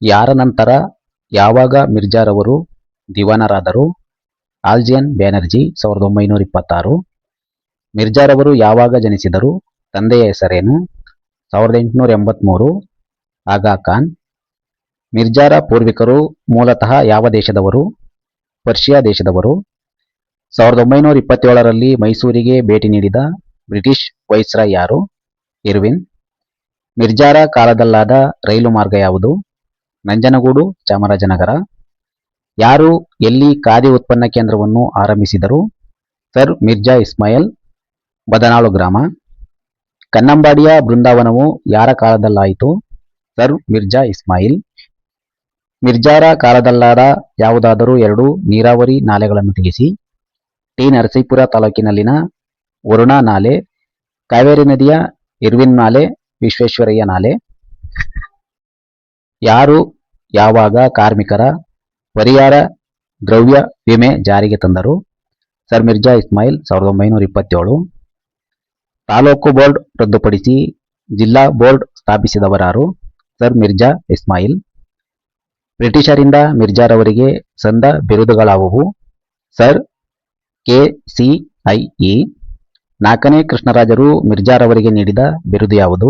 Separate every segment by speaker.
Speaker 1: ಯಾರ ನಂತರ ಯಾವಾಗ ಮಿರ್ಜಾರವರು ದಿವಾನರಾದರು? ಆಲ್ಜಿಯನ್ ಬ್ಯಾನರ್ಜಿ 1926. ಮಿರ್ಜಾರವರು ಯಾವಾಗ ಜನಿಸಿದರು? ತಂದೆಯ ಹೆಸರೇನು? 1883. ಆಗಾ ಖಾನ್. ಮಿರ್ಜಾರ ಪೂರ್ವಿಕರು ಮೂಲತಃ ಯಾವ ದೇಶದವರು? ಪರ್ಷಿಯಾ ದೇಶದವರು. 1927ರಲ್ಲಿ ಮೈಸೂರಿಗೆ ಭೇಟಿ ನೀಡಿದ ಬ್ರಿಟಿಷ್ ವೈಸ್ರಾಯ್ ಯಾರು? ಇರ್ವಿನ್. ಮಿರ್ಜಾರ ಕಾಲದಲ್ಲಾದ ರೈಲು ಮಾರ್ಗ ಯಾವುದು? ನಂಜನಗೂಡು ಚಾಮರಾಜನಗರ. ಯಾರು ಎಲ್ಲಿ ಖಾದಿ ಉತ್ಪನ್ನ ಕೇಂದ್ರವನ್ನು ಆರಂಭಿಸಿದರು? ಸರ್ ಮಿರ್ಜಾ ಇಸ್ಮಾಯಿಲ್, ಬದನಾಳು ಗ್ರಾಮ. ಕನ್ನಂಬಾಡಿಯ ಬೃಂದಾವನವು ಯಾರ ಕಾಲದಲ್ಲಾಯಿತು? ಸರ್ ಮಿರ್ಜಾ ಇಸ್ಮಾಯಿಲ್. ಮಿರ್ಜಾರ ಕಾಲದಲ್ಲಾದ ಯಾವುದಾದರೂ ಎರಡು ನೀರಾವರಿ ನಾಲೆಗಳನ್ನು ತಿಳಿಸಿ. ಟಿ. ನರಸೀಪುರ ತಾಲೂಕಿನಲ್ಲಿನ ವರುಣಾ ನಾಲೆ, ಕಾವೇರಿ ನದಿಯ ಇರ್ವಿನ್ ನಾಲೆ, ವಿಶ್ವೇಶ್ವರಯ್ಯ ನಾಲೆ. ಯಾರು ಯಾವಾಗ ಕಾರ್ಮಿಕರ ಪರಿಹಾರ ದ್ರವ್ಯ ವಿಮೆ ಜಾರಿಗೆ ತಂದರು? ಸರ್ ಮಿರ್ಜಾ ಇಸ್ಮಾಯಿಲ್ 1927. ತಾಲೂಕು ಬೋರ್ಡ್ ರದ್ದುಪಡಿಸಿ ಜಿಲ್ಲಾ ಬೋರ್ಡ್ ಸ್ಥಾಪಿಸಿದವರಾರು? ಸರ್ ಮಿರ್ಜಾ ಇಸ್ಮಾಯಿಲ್. ಬ್ರಿಟಿಷರಿಂದ ಮಿರ್ಜಾರವರಿಗೆ ಸಂದ ಬಿರುದುಗಳಾವುವು? Sir KCIE. ನಾಲ್ಕನೇ ಕೃಷ್ಣರಾಜರು ಮಿರ್ಜಾರವರಿಗೆ ನೀಡಿದ ಬಿರುದು ಯಾವುದು?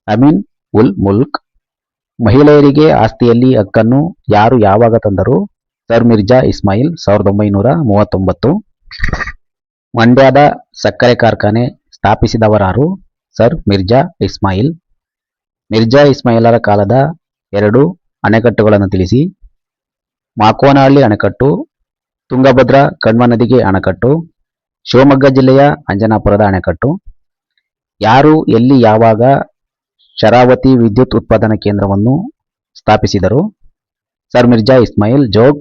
Speaker 1: ಅಮೀನ್ ಉಲ್ ಮುಲ್ಕ್. ಮಹಿಳೆಯರಿಗೆ ಆಸ್ತಿಯಲ್ಲಿ ಹಕ್ಕನ್ನು ಯಾರು ಯಾವಾಗ ತಂದರು? ಸರ್ ಮಿರ್ಜಾ ಇಸ್ಮಾಯಿಲ್ 1939. ಮಂಡ್ಯದ ಸಕ್ಕರೆ ಕಾರ್ಖಾನೆ ಸ್ಥಾಪಿಸಿದವರಾರು? ಸರ್ ಮಿರ್ಜಾ ಇಸ್ಮಾಯಿಲ್. ಮಿರ್ಜಾ ಇಸ್ಮಾಯಿಲರ ಕಾಲದ ಎರಡು ಅಣೆಕಟ್ಟುಗಳನ್ನು ತಿಳಿಸಿ. ಮಾಕೋನಹಳ್ಳಿ ಅಣೆಕಟ್ಟು, ತುಂಗಭದ್ರಾ ಕಣ್ವ ನದಿಗೆ ಅಣೆಕಟ್ಟು, ಶಿವಮೊಗ್ಗ ಜಿಲ್ಲೆಯ ಅಂಜನಾಪುರದ ಅಣೆಕಟ್ಟು. ಯಾರು ಎಲ್ಲಿ ಯಾವಾಗ ಶರಾವತಿ ವಿದ್ಯುತ್ ಉತ್ಪಾದನಾ ಕೇಂದ್ರವನ್ನು ಸ್ಥಾಪಿಸಿದರು? ಸರ್ ಮಿರ್ಜಾ ಇಸ್ಮಾಯಿಲ್, ಜೋಗ್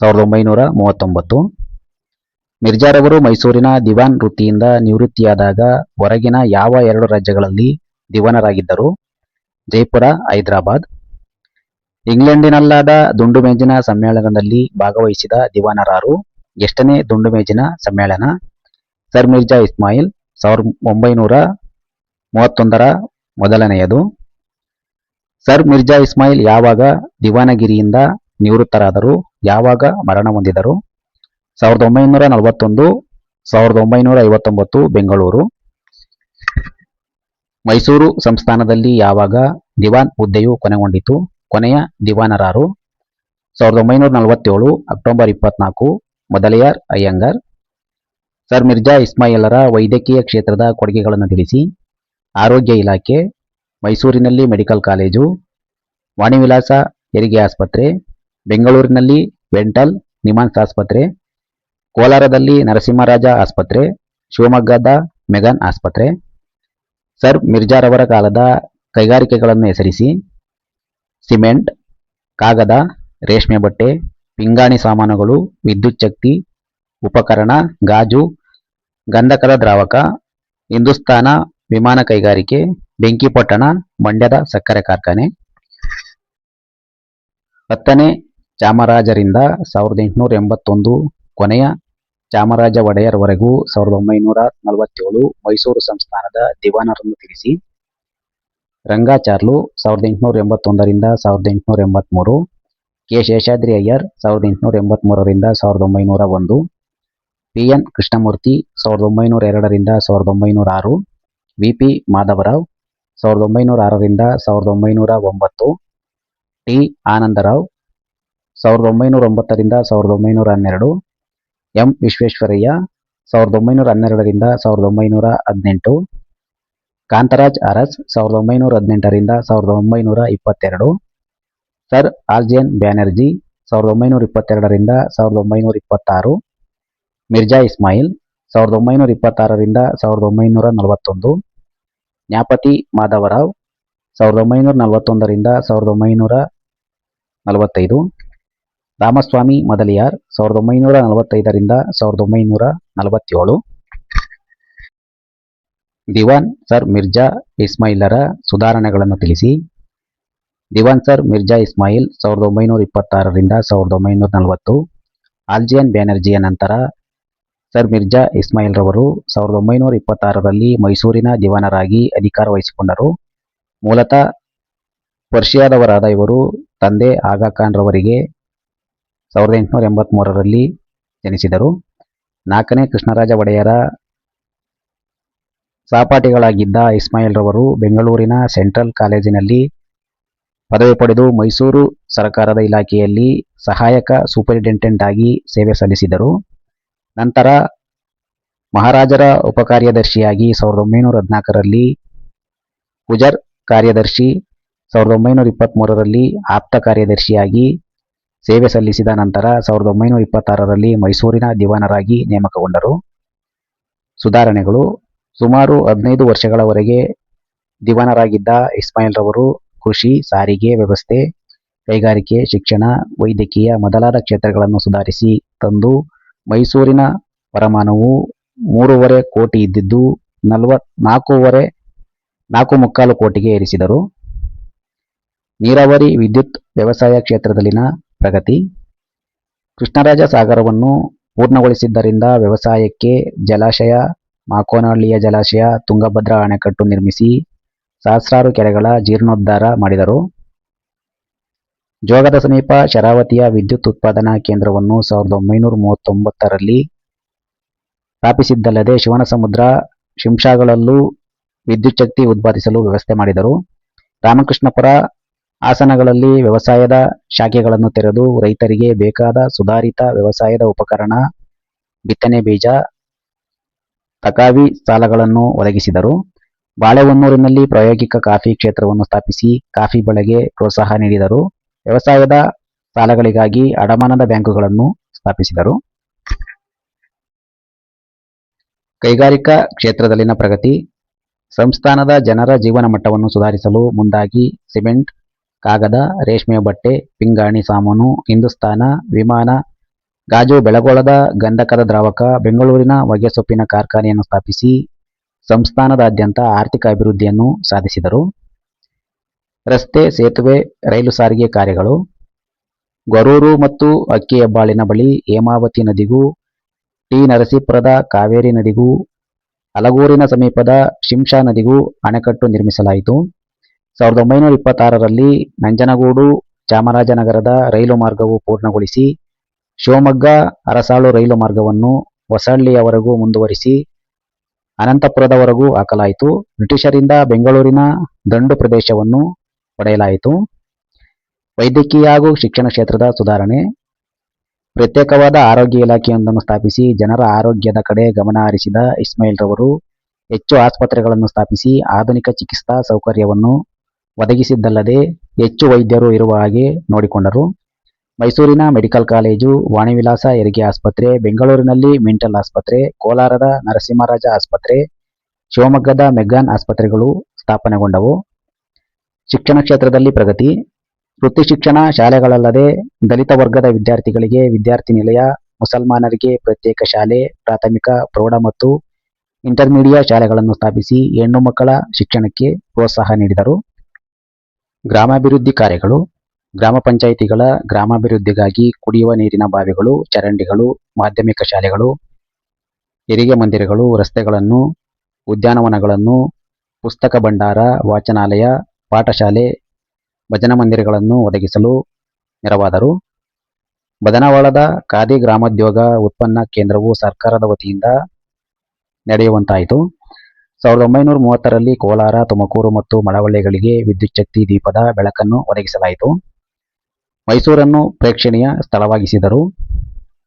Speaker 1: 1939. ಮಿರ್ಜಾರವರು ಮೈಸೂರಿನ ದಿವಾನ್ ವೃತ್ತಿಯಿಂದ ನಿವೃತ್ತಿಯಾದಾಗ ಹೊರಗಿನ ಯಾವ ಎರಡು ರಾಜ್ಯಗಳಲ್ಲಿ ದಿವಾನರಾಗಿದ್ದರು? ಜೈಪುರ, ಹೈದರಾಬಾದ್. ಇಂಗ್ಲೆಂಡಿನಲ್ಲಾದ ದುಂಡು ಮೇಜಿನ ಸಮ್ಮೇಳನದಲ್ಲಿ ಭಾಗವಹಿಸಿದ ದಿವಾನರಾರು? ಎಷ್ಟನೇ ದುಂಡು ಮೇಜಿನ ಸಮ್ಮೇಳನ? ಸರ್ ಮಿರ್ಜಾ ಇಸ್ಮಾಯಿಲ್ 1931ರ ಮೊದಲನೆಯದು. ಸರ್ ಮಿರ್ಜಾ ಇಸ್ಮಾಯಿಲ್ ಯಾವಾಗ ದಿವಾನಗಿರಿಯಿಂದ ನಿವೃತ್ತರಾದರು? ಯಾವಾಗ ಮರಣ ಹೊಂದಿದರು? 1941, 1959 ಬೆಂಗಳೂರು. ಮೈಸೂರು ಸಂಸ್ಥಾನದಲ್ಲಿ ಯಾವಾಗ ದಿವಾನ್ ಹುದ್ದೆಯು ಕೊನೆಗೊಂಡಿತು? ಕೊನೆಯ ದಿವಾನರಾರು? 1947 ಅಕ್ಟೋಬರ್ 24 ಮೊದಲಿಯಾರ್ ಅಯ್ಯಂಗಾರ್. ಸರ್ ಮಿರ್ಜಾ ಇಸ್ಮಾಯಿಲರ ವೈದ್ಯಕೀಯ ಕ್ಷೇತ್ರದ ಕೊಡುಗೆಗಳನ್ನು ತಿಳಿಸಿ. ಆರೋಗ್ಯ ಇಲಾಖೆ, ಮೈಸೂರಿನಲ್ಲಿ ಮೆಡಿಕಲ್ ಕಾಲೇಜು, ವಾಣಿವಿಲಾಸ ಹೆರಿಗೆ ಆಸ್ಪತ್ರೆ, ಬೆಂಗಳೂರಿನಲ್ಲಿ ವೆಂಟಲ್ ನಿಮಾನ್ಸ್ ಆಸ್ಪತ್ರೆ, ಕೋಲಾರದಲ್ಲಿ ನರಸಿಂಹರಾಜ ಆಸ್ಪತ್ರೆ, ಶಿವಮೊಗ್ಗದ ಮೆಗನ್ ಆಸ್ಪತ್ರೆ. ಸರ್ ಮಿರ್ಜಾರವರ ಕಾಲದ ಕೈಗಾರಿಕೆಗಳನ್ನು ಹೆಸರಿಸಿ. ಸಿಮೆಂಟ್, ಕಾಗದ, ರೇಷ್ಮೆ ಬಟ್ಟೆ, ಪಿಂಗಾಣಿ ಸಾಮಾನುಗಳು, ವಿದ್ಯುತ್ ಶಕ್ತಿ ಉಪಕರಣ, ಗಾಜು, ಗಂಧಕದ ದ್ರಾವಕ, ಹಿಂದೂಸ್ತಾನ ವಿಮಾನ ಕೈಗಾರಿಕೆ, ಬೆಂಕಿಪೊಟ್ಟಣ, ಮಂಡ್ಯದ ಸಕ್ಕರೆ ಕಾರ್ಖಾನೆ. 10ನೇ ಚಾಮರಾಜರಿಂದ 1881 ಕೊನೆಯ ಚಾಮರಾಜ ಒಡೆಯರ್ ವರೆಗೂ 1947 ಮೈಸೂರು ಸಂಸ್ಥಾನದ ದಿವಾನರನ್ನು ತಿಳಿಸಿ. ರಂಗಾಚಾರ್ಲು 1881ರಿಂದ 1883, ಕೆ. ಶೇಷಾದ್ರಿ ಅಯ್ಯರ್ 1883ರಿಂದ 1901, ಪಿ.ಎನ್. ಕೃಷ್ಣಮೂರ್ತಿ 1902ರಿಂದ 1906, ವಿ.ಪಿ. ಮಾಧವರಾವ್ 1906ರಿಂದ 1909, ಟಿ. ಆನಂದರಾವ್ 1909ರಿಂದ 1912, ಎಂ. ವಿಶ್ವೇಶ್ವರಯ್ಯ 1912ರಿಂದ 1918, ಕಾಂತರಾಜ್ ಅರಸ್ 1918ರಿಂದ 1922, ಸರ್ ಆಲ್ಜಿಯನ್ ಬ್ಯಾನರ್ಜಿ 1922ರಿಂದ 1926, ಮಿರ್ಜಾ ಇಸ್ಮಾಯಿಲ್ 1926ರಿಂದ 1941, ನ್ಯಾಪತಿ ಮಾಧವರಾವ್ 1941ರಿಂದ 1945, ರಾಮಸ್ವಾಮಿ ಮೊದಲಿಯಾರ್ 1945ರಿಂದ 1947. ದಿವಾನ್ ಸರ್ ಮಿರ್ಜಾ ಇಸ್ಮಾಯಿಲರ ಸುಧಾರಣೆಗಳನ್ನು ತಿಳಿಸಿ. ದಿವಾನ್ ಸರ್ ಮಿರ್ಜಾ ಇಸ್ಮಾಯಿಲ್ 1926ರಿಂದ 1940. ಆಲ್ಜಿಯನ್ ಬ್ಯಾನರ್ಜಿಯ ನಂತರ ಸರ್ ಮಿರ್ಜಾ ಇಸ್ಮಾಯಿಲ್ರವರು 1926ರಲ್ಲಿ ಮೈಸೂರಿನ ದಿವಾನರಾಗಿ ಅಧಿಕಾರ ವಹಿಸಿಕೊಂಡರು. ಮೂಲತಃ ಪರ್ಷಿಯಾದವರಾದ ಇವರು ತಂದೆ ಆಗಾ ಖಾನ್ ರವರಿಗೆ 1883ರಲ್ಲಿ ಜನಿಸಿದರು. 4ನೇ ಕೃಷ್ಣರಾಜ ಒಡೆಯರ ಸಹಪಾಠಿಗಳಾಗಿದ್ದ ಇಸ್ಮಾಯಿಲ್ ರವರು ಬೆಂಗಳೂರಿನ ಸೆಂಟ್ರಲ್ ಕಾಲೇಜಿನಲ್ಲಿ ಪದವಿ ಪಡೆದು ಮೈಸೂರು ಸರಕಾರದ ಇಲಾಖೆಯಲ್ಲಿ ಸಹಾಯಕ ಸೂಪರಿಂಟೆಂಡೆಂಟ್ ಆಗಿ ಸೇವೆ ಸಲ್ಲಿಸಿದರು. ನಂತರ ಮಹಾರಾಜರ ಉಪಕಾರ್ಯದರ್ಶಿಯಾಗಿ 1914ರಲ್ಲಿ, ಗುಜರ್ ಕಾರ್ಯದರ್ಶಿ 1923ರಲ್ಲಿ, ಆಪ್ತ ಕಾರ್ಯದರ್ಶಿಯಾಗಿ ಸೇವೆ ಸಲ್ಲಿಸಿದ ನಂತರ 1926ರಲ್ಲಿ ಮೈಸೂರಿನ ದಿವಾನರಾಗಿ ನೇಮಕಗೊಂಡರು. ಸುಧಾರಣೆಗಳು: ಸುಮಾರು 15 ವರ್ಷಗಳವರೆಗೆ ದಿವಾನರಾಗಿದ್ದ ಇಸ್ಮಾಯಿಲ್ ರವರು ಕೃಷಿ, ಸಾರಿಗೆ ವ್ಯವಸ್ಥೆ, ಕೈಗಾರಿಕೆ, ಶಿಕ್ಷಣ, ವೈದ್ಯಕೀಯ ಮೊದಲಾದ ಕ್ಷೇತ್ರಗಳನ್ನು ಸುಧಾರಿಸಿ ತಂದು ಮೈಸೂರಿನ ವರಮಾನವು 3.5 ಕೋಟಿ ಇದ್ದಿದ್ದು 4.25 ಕೋಟಿಗೆ ಏರಿಸಿದರು. ನೀರಾವರಿ, ವಿದ್ಯುತ್, ವ್ಯವಸಾಯ ಕ್ಷೇತ್ರದಲ್ಲಿನ ಪ್ರಗತಿ: ಕೃಷ್ಣರಾಜ ಸಾಗರವನ್ನು ಪೂರ್ಣಗೊಳಿಸಿದ್ದರಿಂದ ವ್ಯವಸಾಯಕ್ಕೆ ಜಲಾಶಯ, ಮಾಕೋನಹಳ್ಳಿಯ ಜಲಾಶಯ, ತುಂಗಭದ್ರಾ ಅಣೆಕಟ್ಟು ನಿರ್ಮಿಸಿ ಸಹಸ್ರಾರು ಕೆರೆಗಳ ಜೀರ್ಣೋದ್ಧಾರ ಮಾಡಿದರು. ಜೋಗದ ಸಮೀಪ ಶರಾವತಿಯ ವಿದ್ಯುತ್ ಉತ್ಪಾದನಾ ಕೇಂದ್ರವನ್ನು 1939ರಲ್ಲಿ ಸ್ಥಾಪಿಸಿದ್ದಲ್ಲದೆ ಶಿವನಸಮುದ್ರ, ಶಿಂಷಾಗಳಲ್ಲೂ ವಿದ್ಯುಚ್ಛಕ್ತಿ ಉತ್ಪಾದಿಸಲು ವ್ಯವಸ್ಥೆ ಮಾಡಿದರು. ರಾಮಕೃಷ್ಣಪುರ, ಹಾಸನಗಳಲ್ಲಿ ವ್ಯವಸಾಯದ ಶಾಖೆಗಳನ್ನು ತೆರೆದು ರೈತರಿಗೆ ಬೇಕಾದ ಸುಧಾರಿತ ವ್ಯವಸಾಯದ ಉಪಕರಣ, ಬಿತ್ತನೆ ಬೀಜ, ತಕಾವಿ ಸಾಲಗಳನ್ನು ಒದಗಿಸಿದರು. ಬಾಳೆಹೊನ್ನೂರಿನಲ್ಲಿ ಪ್ರಾಯೋಗಿಕ ಕಾಫಿ ಕ್ಷೇತ್ರವನ್ನು ಸ್ಥಾಪಿಸಿ ಕಾಫಿ ಬೆಳೆಗೆ ಪ್ರೋತ್ಸಾಹ ನೀಡಿದರು. ವ್ಯವಸಾಯದ ಸಾಲಗಳಿಗಾಗಿ ಅಡಮಾನದ ಬ್ಯಾಂಕುಗಳನ್ನು ಸ್ಥಾಪಿಸಿದರು. ಕೈಗಾರಿಕಾ ಕ್ಷೇತ್ರದಲ್ಲಿನ ಪ್ರಗತಿ: ಸಂಸ್ಥಾನದ ಜನರ ಜೀವನ ಮಟ್ಟವನ್ನು ಸುಧಾರಿಸಲು ಮುಂದಾಗಿ ಸಿಮೆಂಟ್, ಕಾಗದ, ರೇಷ್ಮೆ ಬಟ್ಟೆ, ಪಿಂಗಾಣಿ ಸಾಮಾನು, ಹಿಂದೂಸ್ಥಾನ ವಿಮಾನ, ಗಾಜು, ಬೆಳಗೊಳದ ಗಂಧಕದ ದ್ರಾವಕ, ಬೆಂಗಳೂರಿನ ಹೊಗೆಸೊಪ್ಪಿನ ಕಾರ್ಖಾನೆಯನ್ನು ಸ್ಥಾಪಿಸಿ ಸಂಸ್ಥಾನದಾದ್ಯಂತ ಆರ್ಥಿಕ ಅಭಿವೃದ್ಧಿಯನ್ನು ಸಾಧಿಸಿದರು. ರಸ್ತೆ, ಸೇತುವೆ, ರೈಲು ಸಾರಿಗೆ ಕಾರ್ಯಗಳು: ಗೊರೂರು ಮತ್ತು ಅಕ್ಕಿಹೆಬ್ಬಾಳಿನ ಬಳಿ ಹೇಮಾವತಿ ನದಿಗೂ, ಟಿ. ನರಸೀಪುರದ ಕಾವೇರಿ ನದಿಗೂ, ಅಲಗೂರಿನ ಸಮೀಪದ ಶಿಂಷಾ ನದಿಗೂ ಅಣೆಕಟ್ಟು ನಿರ್ಮಿಸಲಾಯಿತು. 1926ರಲ್ಲಿ ನಂಜನಗೂಡು ಚಾಮರಾಜನಗರದ ರೈಲು ಮಾರ್ಗವು ಪೂರ್ಣಗೊಳಿಸಿ ಶಿವಮೊಗ್ಗ ಅರಸಾಳು ರೈಲು ಮಾರ್ಗವನ್ನು ಹೊಸಹಳ್ಳಿಯವರೆಗೂ ಮುಂದುವರಿಸಿ ಅನಂತಪುರದವರೆಗೂ ಹಾಕಲಾಯಿತು. ಬ್ರಿಟಿಷರಿಂದ ಬೆಂಗಳೂರಿನ ದಂಡು ಪ್ರದೇಶವನ್ನು ಪಡೆಯಲಾಯಿತು. ವೈದ್ಯಕೀಯ ಹಾಗೂ ಶಿಕ್ಷಣ ಕ್ಷೇತ್ರದ ಸುಧಾರಣೆ: ಪ್ರತ್ಯೇಕವಾದ ಆರೋಗ್ಯ ಇಲಾಖೆಯೊಂದನ್ನು ಸ್ಥಾಪಿಸಿ ಜನರ ಆರೋಗ್ಯದ ಕಡೆ ಗಮನ ಹರಿಸಿದ ಇಸ್ಮಾಯಿಲ್ ರವರು ಹೆಚ್ಚು ಆಸ್ಪತ್ರೆಗಳನ್ನು ಸ್ಥಾಪಿಸಿ ಆಧುನಿಕ ಚಿಕಿತ್ಸಾ ಸೌಕರ್ಯವನ್ನು ಒದಗಿಸಿದ್ದಲ್ಲದೆ ಹೆಚ್ಚು ವೈದ್ಯರು ಇರುವ ಹಾಗೆ ನೋಡಿಕೊಂಡರು. ಮೈಸೂರಿನ ಮೆಡಿಕಲ್ ಕಾಲೇಜು, ವಾಣಿವಿಲಾಸ ಹೆರಿಗೆ ಆಸ್ಪತ್ರೆ, ಬೆಂಗಳೂರಿನಲ್ಲಿ ಮಿಂಟಲ್ ಆಸ್ಪತ್ರೆ, ಕೋಲಾರದ ನರಸಿಂಹರಾಜ ಆಸ್ಪತ್ರೆ, ಶಿವಮೊಗ್ಗದ ಮೆಗ್ಗಾನ್ ಆಸ್ಪತ್ರೆಗಳು ಸ್ಥಾಪನೆಗೊಂಡವು. ಶಿಕ್ಷಣ ಕ್ಷೇತ್ರದಲ್ಲಿ ಪ್ರಗತಿ: ವೃತ್ತಿ ಶಿಕ್ಷಣ ಶಾಲೆಗಳಲ್ಲದೆ ದಲಿತ ವರ್ಗದ ವಿದ್ಯಾರ್ಥಿಗಳಿಗೆ ವಿದ್ಯಾರ್ಥಿ ನಿಲಯ, ಮುಸಲ್ಮಾನರಿಗೆ ಪ್ರತ್ಯೇಕ ಶಾಲೆ, ಪ್ರಾಥಮಿಕ, ಪ್ರೌಢ ಮತ್ತು ಇಂಟರ್ಮೀಡಿಯೇಟ್ ಶಾಲೆಗಳನ್ನು ಸ್ಥಾಪಿಸಿ ಹೆಣ್ಣು ಮಕ್ಕಳ ಶಿಕ್ಷಣಕ್ಕೆ ಪ್ರೋತ್ಸಾಹ ನೀಡಿದರು. ಗ್ರಾಮಾಭಿವೃದ್ಧಿ ಕಾರ್ಯಗಳು: ಗ್ರಾಮ ಪಂಚಾಯಿತಿಗಳ ಗ್ರಾಮಾಭಿವೃದ್ಧಿಗಾಗಿ ಕುಡಿಯುವ ನೀರಿನ ಬಾವಿಗಳು, ಚರಂಡಿಗಳು, ಮಾಧ್ಯಮಿಕ ಶಾಲೆಗಳು, ಹೆರಿಗೆ ಮಂದಿರಗಳು, ರಸ್ತೆಗಳನ್ನು, ಉದ್ಯಾನವನಗಳನ್ನು, ಪುಸ್ತಕ ಭಂಡಾರ, ವಾಚನಾಲಯ, ಪಾಠಶಾಲೆ, ಭಜನಾ ಮಂದಿರಗಳನ್ನು ಒದಗಿಸಲು ನೆರವಾದರು. ಬದನವಾಳದ ಖಾದಿ ಗ್ರಾಮೋದ್ಯೋಗ ಉತ್ಪನ್ನ ಕೇಂದ್ರವು ಸರ್ಕಾರದ ವತಿಯಿಂದ ನಡೆಯುವಂತಾಯಿತು. 1930ರಲ್ಲಿ ಕೋಲಾರ, ತುಮಕೂರು ಮತ್ತು ಮಳವಳ್ಳಿಗಳಿಗೆ ವಿದ್ಯುಚ್ಛಕ್ತಿ ದೀಪದ ಬೆಳಕನ್ನು ಒದಗಿಸಲಾಯಿತು. ಮೈಸೂರನ್ನು ಪ್ರೇಕ್ಷಣೀಯ ಸ್ಥಳವಾಗಿಸಿದರು.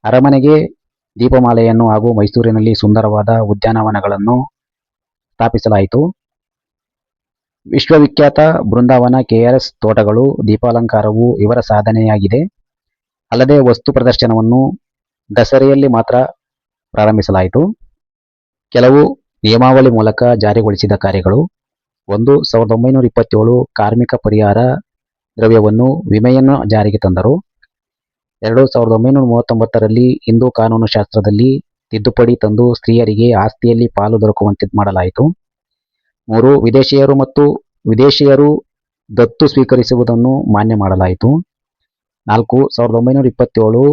Speaker 1: ಅರಮನೆಗೆ ದೀಪಮಾಲೆಯನ್ನು ಹಾಗೂ ಮೈಸೂರಿನಲ್ಲಿ ಸುಂದರವಾದ ಉದ್ಯಾನವನಗಳನ್ನು ಸ್ಥಾಪಿಸಲಾಯಿತು. ವಿಶ್ವವಿಖ್ಯಾತ ಬೃಂದಾವನ KRS ತೋಟಗಳು ದೀಪಾಲಂಕಾರವು ಇವರ ಸಾಧನೆಯಾಗಿದೆ. ಅಲ್ಲದೆ ವಸ್ತು ಪ್ರದರ್ಶನವನ್ನು ದಸರೆಯಲ್ಲಿ ಮಾತ್ರ ಪ್ರಾರಂಭಿಸಲಾಯಿತು. ಕೆಲವು ನಿಯಮಾವಳಿ ಮೂಲಕ ಜಾರಿಗೊಳಿಸಿದ ಕಾರ್ಯಗಳು: 1. 1927 ಕಾರ್ಮಿಕ ಪರಿಹಾರ ದ್ರವ್ಯವನ್ನು ವಿಮೆಯನ್ನು ಜಾರಿಗೆ ತಂದರು. 2. 1939ರಲ್ಲಿ ಹಿಂದೂ ಕಾನೂನು ಶಾಸ್ತ್ರದಲ್ಲಿ ತಿದ್ದುಪಡಿ ತಂದು ಸ್ತ್ರೀಯರಿಗೆ ಆಸ್ತಿಯಲ್ಲಿ ಪಾಲು ದೊರಕುವಂತೆ ಮಾಡಲಾಯಿತು. 3. ವಿದೇಶಿಯರು ದತ್ತು ಸ್ವೀಕರಿಸುವುದನ್ನು ಮಾನ್ಯ ಮಾಡಲಾಯಿತು. 4. 1927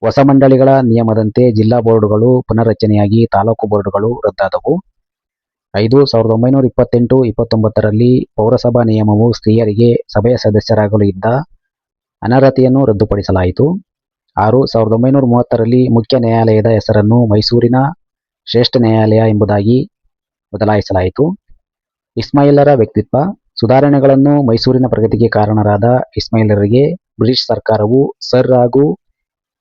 Speaker 1: ಹೊಸ ಮಂಡಳಿಗಳ ನಿಯಮದಂತೆ ಜಿಲ್ಲಾ ಬೋರ್ಡುಗಳು ಪುನರ್ರಚನೆಯಾಗಿ ತಾಲೂಕು ಬೋರ್ಡುಗಳು ರದ್ದಾದವು. 1928-29ರಲ್ಲಿ ಪೌರಸಭಾ ನಿಯಮವು ಸ್ತ್ರೀಯರಿಗೆ ಸಭೆಯ ಸದಸ್ಯರಾಗಲು ಇದ್ದ ಅನರ್ಹತೆಯನ್ನು ರದ್ದುಪಡಿಸಲಾಯಿತು. 1930ರಲ್ಲಿ ಮುಖ್ಯ ನ್ಯಾಯಾಲಯದ ಹೆಸರನ್ನು ಮೈಸೂರಿನ ಶ್ರೇಷ್ಠ ನ್ಯಾಯಾಲಯ ಎಂಬುದಾಗಿ ಬದಲಾಯಿಸಲಾಯಿತು. ಇಸ್ಮಾಯಿಲರ ವ್ಯಕ್ತಿತ್ವ ಸುಧಾರಣೆಗಳನ್ನು ಮೈಸೂರಿನ ಪ್ರಗತಿಗೆ ಕಾರಣರಾದ ಇಸ್ಮಾಯಿಲರಿಗೆ ಬ್ರಿಟಿಷ್ ಸರ್ಕಾರವು ಸರ್ ಹಾಗೂ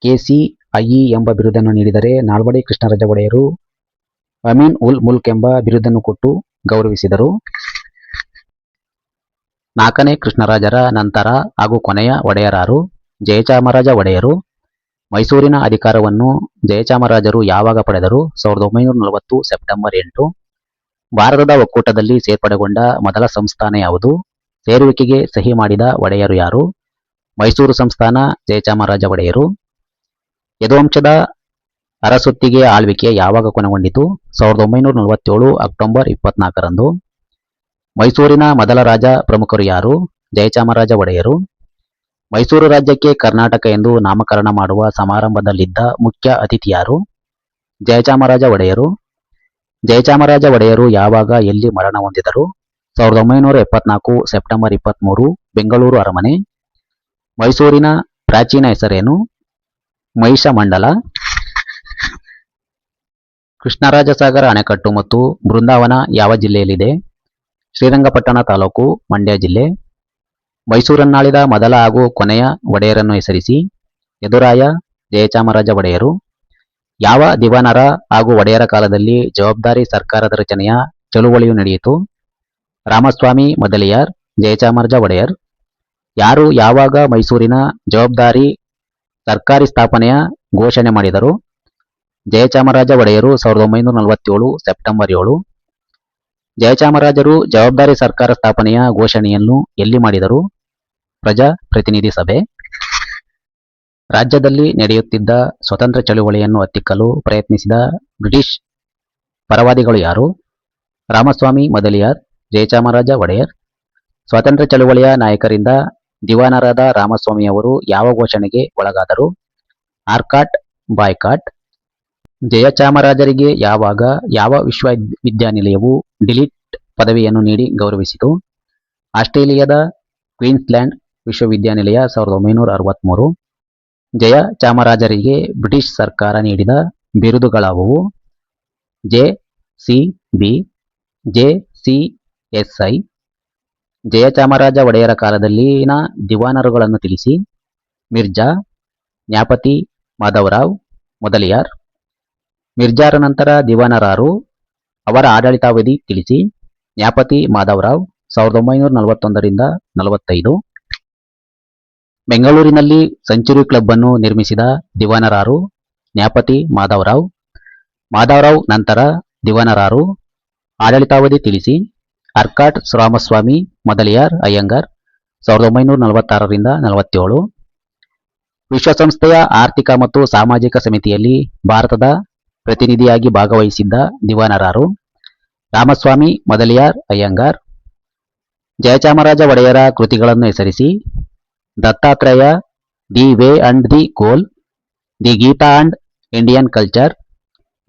Speaker 1: ಕೆ.ಸಿ. ಐ.ಇ. ಎಂಬ ಬಿರುದನ್ನು ನೀಡಿದರೆ, ನಾಲ್ವಡಿ ಕೃಷ್ಣರಾಜ ಒಡೆಯರು ಅಮೀನ್ ಉಲ್ ಮುಲ್ಕ್ ಎಂಬ ಬಿರುದನ್ನು ಕೊಟ್ಟು ಗೌರವಿಸಿದರು. 4ನೇ ಕೃಷ್ಣರಾಜರ ನಂತರ ಹಾಗೂ ಕೊನೆಯ ಒಡೆಯರಾರು? ಜಯಚಾಮರಾಜ ಒಡೆಯರು. ಮೈಸೂರಿನ ಅಧಿಕಾರವನ್ನು ಜಯಚಾಮರಾಜರು ಯಾವಾಗ ಪಡೆದರು? 1940 ಸೆಪ್ಟೆಂಬರ್ 8. ಭಾರತದ ಒಕ್ಕೂಟದಲ್ಲಿ ಸೇರ್ಪಡೆಗೊಂಡ ಮೊದಲ ಸಂಸ್ಥಾನ ಯಾವುದು? ಸೇರುವಿಕೆಗೆ ಸಹಿ ಮಾಡಿದ ಒಡೆಯರು ಯಾರು? ಮೈಸೂರು ಸಂಸ್ಥಾನ ಜಯಚಾಮರಾಜ ಒಡೆಯರು. ಯದುವಂಶದ ಅರಸೊತ್ತಿಗೆ ಆಳ್ವಿಕೆ ಯಾವಾಗ ಕೊನೆಗೊಂಡಿತು? 1947 ಅಕ್ಟೋಬರ್ 24ರಂದು. ಮೈಸೂರಿನ ಮೊದಲ ರಾಜ ಪ್ರಮುಖರು ಯಾರು? ಜಯಚಾಮರಾಜ ಒಡೆಯರು. ಮೈಸೂರು ರಾಜ್ಯಕ್ಕೆ ಕರ್ನಾಟಕ ಎಂದು ನಾಮಕರಣ ಮಾಡುವ ಸಮಾರಂಭದಲ್ಲಿದ್ದ ಮುಖ್ಯ ಅತಿಥಿ ಯಾರು? ಜಯಚಾಮರಾಜ ಒಡೆಯರು. ಜಯಚಾಮರಾಜ ಒಡೆಯರು ಯಾವಾಗ ಎಲ್ಲಿ ಮರಣ ಹೊಂದಿದರು? 1974 ಸೆಪ್ಟೆಂಬರ್ 23 ಬೆಂಗಳೂರು ಅರಮನೆ. ಮೈಸೂರಿನ ಪ್ರಾಚೀನ ಹೆಸರೇನು? ಮಹಿಷಮಂಡಲ. ಕೃಷ್ಣರಾಜಸಾಗರ ಅಣೆಕಟ್ಟು ಮತ್ತು ಬೃಂದಾವನ ಯಾವ ಜಿಲ್ಲೆಯಲ್ಲಿದೆ? ಶ್ರೀರಂಗಪಟ್ಟಣ ತಾಲೂಕು, ಮಂಡ್ಯ ಜಿಲ್ಲೆ. ಮೈಸೂರನ್ನಾಳಿದ ಮೊದಲ ಹಾಗೂ ಕೊನೆಯ ಒಡೆಯರನ್ನು ಹೆಸರಿಸಿ. ಯದುರಾಯ, ಜಯಚಾಮರಾಜ ಒಡೆಯರು. ಯಾವ ದಿವಾನರ ಹಾಗೂ ಒಡೆಯರ ಕಾಲದಲ್ಲಿ ಜವಾಬ್ದಾರಿ ಸರ್ಕಾರದ ರಚನೆಯ ಚಳುವಳಿಯು ನಡೆಯಿತು? ರಾಮಸ್ವಾಮಿ ಮೊದಲಿಯಾರ್, ಜಯಚಾಮರಾಜ ಒಡೆಯರ್. ಯಾರು ಯಾವಾಗ ಮೈಸೂರಿನ ಜವಾಬ್ದಾರಿ ಸರ್ಕಾರಿ ಸ್ಥಾಪನೆಯ ಘೋಷಣೆ ಮಾಡಿದರು? ಜಯಚಾಮರಾಜ ಒಡೆಯರು 1947 ಸೆಪ್ಟೆಂಬರ್ 7. ಜಯಚಾಮರಾಜರು ಜವಾಬ್ದಾರಿ ಸರ್ಕಾರ ಸ್ಥಾಪನೆಯ ಘೋಷಣೆಯನ್ನು ಎಲ್ಲಿ ಮಾಡಿದರು? ಪ್ರಜಾಪ್ರತಿನಿಧಿ ಸಭೆ. ರಾಜ್ಯದಲ್ಲಿ ನಡೆಯುತ್ತಿದ್ದ ಸ್ವತಂತ್ರ ಚಳುವಳಿಯನ್ನು ಹತ್ತಿಕ್ಕಲು ಪ್ರಯತ್ನಿಸಿದ ಬ್ರಿಟಿಷ್ ಪರವಾದಿಗಳು ಯಾರು? ರಾಮಸ್ವಾಮಿ ಮೊದಲಿಯಾರ್, ಜಯಚಾಮರಾಜ ಒಡೆಯರ್. ಸ್ವಾತಂತ್ರ್ಯ ಚಳುವಳಿಯ ನಾಯಕರಿಂದ ದಿವಾನರಾದ ರಾಮಸ್ವಾಮಿಯವರು ಯಾವ ಘೋಷಣೆಗೆ ಒಳಗಾದರು? ಆರ್ಕಾಟ್ ಬಾಯ್ಕಾಟ್. ಜಯಚಾಮರಾಜರಿಗೆ ಯಾವಾಗ ಯಾವ ವಿಶ್ವವಿದ್ಯಾನಿಲಯವು ಡಿಲಿಟ್ ಪದವಿಯನ್ನು ನೀಡಿ ಗೌರವಿಸಿತು? ಆಸ್ಟ್ರೇಲಿಯಾದ ಕ್ವೀನ್ಸ್ಲ್ಯಾಂಡ್ ವಿಶ್ವವಿದ್ಯಾನಿಲಯ 1963. ಜಯಚಾಮರಾಜರಿಗೆ ಬ್ರಿಟಿಷ್ ಸರ್ಕಾರ ನೀಡಿದ ಬಿರುದುಗಳಾವುವು? ಜೆ.ಸಿ.ಬಿ, ಜೆ.ಸಿ.ಎಸ್.ಐ. ಜಯಚಾಮರಾಜ ಒಡೆಯರ ಕಾಲದಲ್ಲಿನ ದಿವಾನರುಗಳನ್ನು ತಿಳಿಸಿ. ಮಿರ್ಜಾ, ನ್ಯಾಪತಿ ಮಾಧವರಾವ್, ಮೊದಲಿಯಾರ್. ಮಿರ್ಜಾರ ನಂತರ ದಿವಾನರಾರು? ಅವರ ಆಡಳಿತಾವಧಿ ತಿಳಿಸಿ. ನ್ಯಾಪತಿ ಮಾಧವರಾವ್ 1941 45. ಬೆಂಗಳೂರಿನಲ್ಲಿ ಸೆಂಚುರಿ ಕ್ಲಬ್ ಅನ್ನು ನಿರ್ಮಿಸಿದ ದಿವಾನರಾರು? ನ್ಯಾಪತಿ ಮಾಧವರಾವ್. ಮಾಧವರಾವ್ ನಂತರ ದಿವಾನರಾರು? ಆಡಳಿತಾವಧಿ ತಿಳಿಸಿ. ಆರ್ಕಾಟ್ ರಾಮಸ್ವಾಮಿ ಮೊದಲಿಯಾರ್ ಅಯ್ಯಂಗಾರ್ 1946 47. ವಿಶ್ವಸಂಸ್ಥೆಯ ಆರ್ಥಿಕ ಮತ್ತು ಸಾಮಾಜಿಕ ಸಮಿತಿಯಲ್ಲಿ ಭಾರತದ ಪ್ರತಿನಿಧಿಯಾಗಿ ಭಾಗವಹಿಸಿದ್ದ ದಿವಾನರಾರು? ರಾಮಸ್ವಾಮಿ ಮೊದಲಿಯಾರ್ ಅಯ್ಯಂಗಾರ್. ಜಯಚಾಮರಾಜ ಒಡೆಯರ ಕೃತಿಗಳನ್ನು ಹೆಸರಿಸಿ. Dattatreya, the way and the goal, the Gita and Indian culture,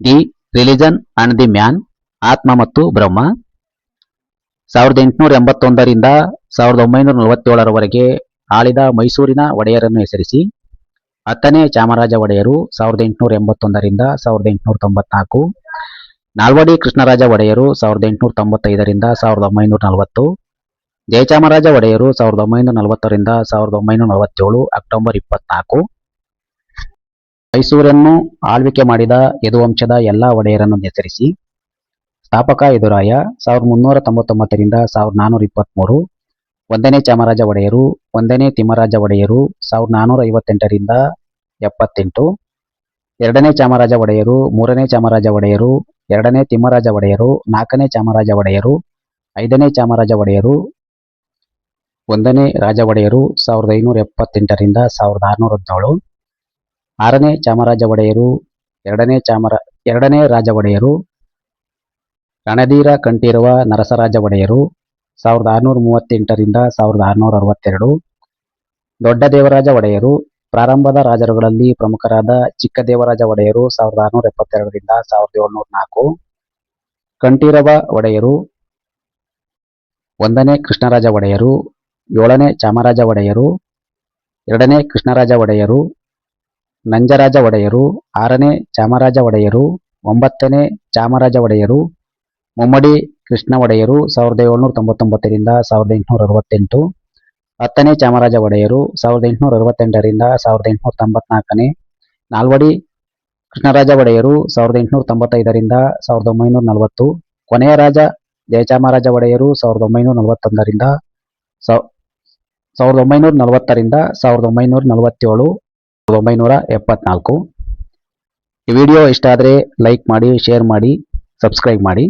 Speaker 1: the religion and the man, ಆತ್ಮ ಮತ್ತು ಬ್ರಹ್ಮ. 1881 1947ರವರೆಗೆ ಆಳಿದ ಮೈಸೂರಿನ ಒಡೆಯರನ್ನು ಹೆಸರಿಸಿ. 10ನೇ ಚಾಮರಾಜ ಒಡೆಯರು 1881 1894. ನಾಲ್ವಡಿ ಕೃಷ್ಣರಾಜ ಒಡೆಯರು 1895 1940. ಜಯಚಾಮರಾಜ ಒಡೆಯರು 1940 1947 ಅಕ್ಟೋಬರ್ 24. ಮೈಸೂರನ್ನು ಆಳ್ವಿಕೆ ಮಾಡಿದ ಯದುವಂಶದ ಎಲ್ಲ ಒಡೆಯರನ್ನು ಹೆಸರಿಸಿ. ಸ್ಥಾಪಕ ಯದುರಾಯ 1399 1423. 1ನೇ ಚಾಮರಾಜ ಒಡೆಯರು. 1ನೇ ತಿಮ್ಮರಾಜ ಒಡೆಯರು 1458 78. 2ನೇ ಚಾಮರಾಜ ಒಡೆಯರು. 3ನೇ ಚಾಮರಾಜ ಒಡೆಯರು. 2ನೇ ತಿಮ್ಮರಾಜ ಒಡೆಯರು. 4ನೇ ಚಾಮರಾಜ ಒಡೆಯರು. 5ನೇ ಚಾಮರಾಜ ಒಡೆಯರು. 1ನೇ ರಾಜ ಒಡೆಯರು 1578 1617. 6ನೇ ಚಾಮರಾಜ ಒಡೆಯರು. 2ನೇ ರಾಜ ಒಡೆಯರು. ರಣಧೀರ ಕಂಠೀರವ ನರಸರಾಜ ಒಡೆಯರು 1638 1662. ದೊಡ್ಡ ದೇವರಾಜ ಒಡೆಯರು. ಪ್ರಾರಂಭದ ರಾಜರುಗಳಲ್ಲಿ ಪ್ರಮುಖರಾದ ಚಿಕ್ಕ ದೇವರಾಜ ಒಡೆಯರು 1672 1704. ಕಂಠೀರವ ಒಡೆಯರು, 1ನೇ ಕೃಷ್ಣರಾಜ ಒಡೆಯರು, 7ನೇ ಚಾಮರಾಜ ಒಡೆಯರು, 2ನೇ ಕೃಷ್ಣರಾಜ ಒಡೆಯರು, ನಂಜರಾಜ ಒಡೆಯರು, 6ನೇ ಚಾಮರಾಜ ಒಡೆಯರು, 9ನೇ ಚಾಮರಾಜ ಒಡೆಯರು, ಮುಮ್ಮಡಿ ಕೃಷ್ಣ ಒಡೆಯರು 1799 ರಿಂದ 1868, 10ನೇ ಚಾಮರಾಜ ಒಡೆಯರು 1868 ರಿಂದ 1894ನೇ, ನಾಲ್ವಡಿ ಕೃಷ್ಣರಾಜ ಒಡೆಯರು 1895 ರಿಂದ 1940, ಕೊನೆಯ ರಾಜ ಜಯಚಾಮರಾಜ ಒಡೆಯರು 1941 ರಿಂದ 1947, 1974. ಈ ವಿಡಿಯೋ ಇಷ್ಟ ಆದರೆ ಲೈಕ್ ಮಾಡಿ, ಶೇರ್ ಮಾಡಿ, ಸಬ್ಸ್ಕ್ರೈಬ್ ಮಾಡಿ.